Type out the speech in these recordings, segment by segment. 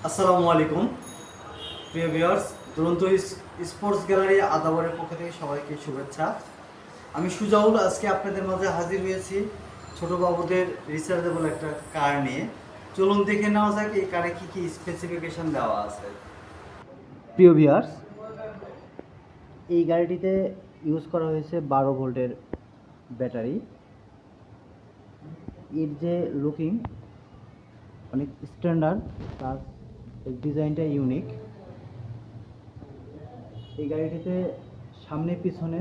আসসালামু আলাইকুম প্রিয় ভিউয়ার্স, দুরন্ত স্পোর্টস গ্যালারি আদাবরের পক্ষ থেকে সবাইকে শুভেচ্ছা। আমি সুজাউল আজকে আপনাদের মাঝে হাজির হয়েছি ছোট বাবুদের রিচার্জেবল একটা কার নিয়ে। চলুন দেখে নেওয়া যাক এই কারে কী কী স্পেসিফিকেশন দেওয়া আছে। প্রিয় ভিউয়ার্স, এই গাড়িটিতে ইউজ করা হয়েছে 12 ভোল্টের ব্যাটারি। এর যে লুকিং অনেক স্ট্যান্ডার্ড, প্লাস এর ডিজাইনটা ইউনিক। এই গাড়িটিতে সামনে পিছনে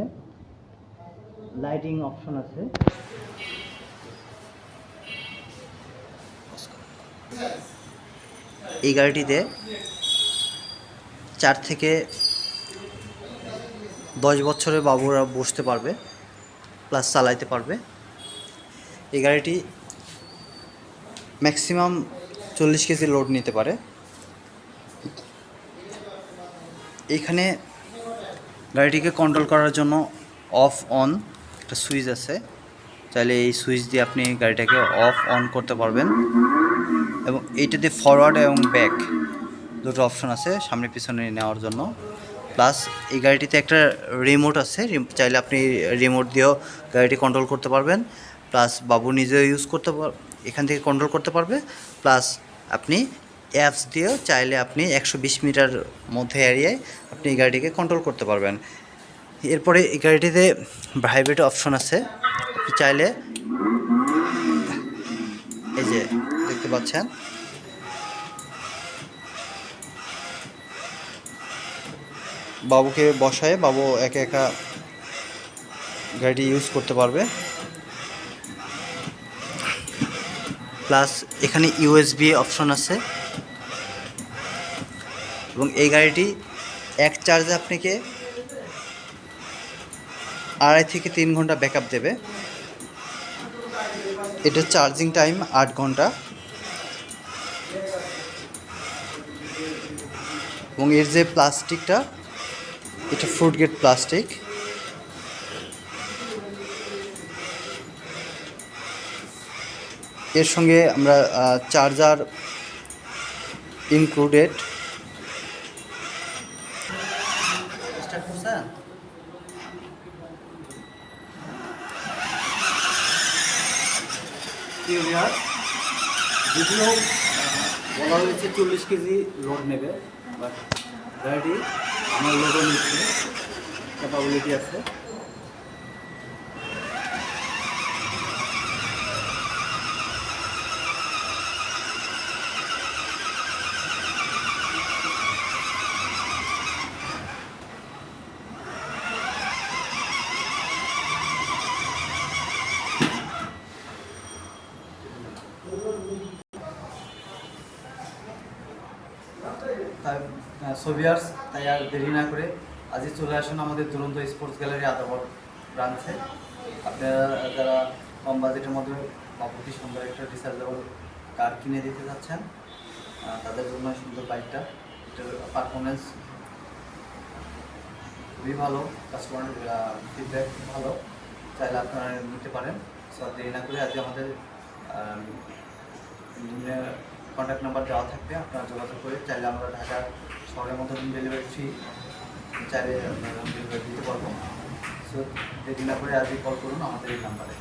লাইটিং অপশন আছে। এই গাড়িটিতে 4 থেকে 10 বছরের বাবুরা বসতে পারবে, প্লাস চালাইতে পারবে। এই গাড়িটি ম্যাক্সিমাম 40 কেজি লোড নিতে পারে। এইখানে গাড়িটিকে কন্ট্রোল করার জন্য অফ অন একটা সুইচ আছে। চাইলে এই সুইচ দিয়ে আপনি গাড়িটাকে অফ অন করতে পারবেন। এবং এইটাতে ফরওয়ার্ড এবং ব্যাক দুটো অপশন আছে সামনে পিছনে নেওয়ার জন্য। প্লাস এই গাড়িটিতে একটা রিমোট আছে, চাইলে আপনি রিমোট দিয়েও গাড়িটি কন্ট্রোল করতে পারবেন। প্লাস বাবু নিজেও ইউজ করতে এখান থেকে কন্ট্রোল করতে পারবে। প্লাস আপনি অ্যাপস দিয়েও চাইলে আপনি 120 মিটার মধ্যে এরিয়ায় আপনি এই গাড়িটিকে কন্ট্রোল করতে পারবেন। এরপরে এই গাড়িটিতে ভাইব্রেট অপশন আছে। আপনি চাইলে এই যে দেখতে পাচ্ছেন, বাবুকে বসায় বাবু একা একা গাড়িটি ইউজ করতে পারবে। প্লাস এখানে ইউএসবি অপশন আছে। এবং এই গাড়িটি এক চার্জে আপনাকে 2.5 থেকে 3 ঘন্টা ব্যাকআপ দেবে। এটার চার্জিং টাইম 8 ঘন্টা। এবং এর যে প্লাস্টিকটা, এটা ফ্রুট গেট প্লাস্টিক। এর সঙ্গে আমরা চার্জার ইনক্লুডেড। যদিও বলা হয়েছে 40 কেজি লোড নেবে, বাট গাড়িটি আমার লোডও নিচ্ছে, ক্যাপাবিলিটি আছে। সোভিয়ার্স, তাই আর দেরি না করে আজই চলে আসুন আমাদের দুরন্ত স্পোর্টস গ্যালারি আদাবর ব্রাঞ্চে। আপনারা যারা কম বাজেটের মধ্যে বাবুকে সুন্দর একটা রিচার্জেবল কার কিনে দিতে চাচ্ছেন, তাদের জন্য সুন্দর বাইকটা। এটার পারফরমেন্স খুবই ভালো, কাস্টমার ফিডব্যাক ভালো, চাইলে আপনারা নিতে পারেন। সো দেরি না করে আজ আমাদের কন্ট্যাক্ট নাম্বার দেওয়া থাকবে, আপনারা যোগাযোগ করে চাইলে আমরা ঢাকা শহরের মধ্যে হোম ডেলিভারি ফ্রি চাইলে আপনারা হোম ডেলিভারি দিতে পারবো। সো দেরি না করে আজই কল করুন আমাদের এই নাম্বারে।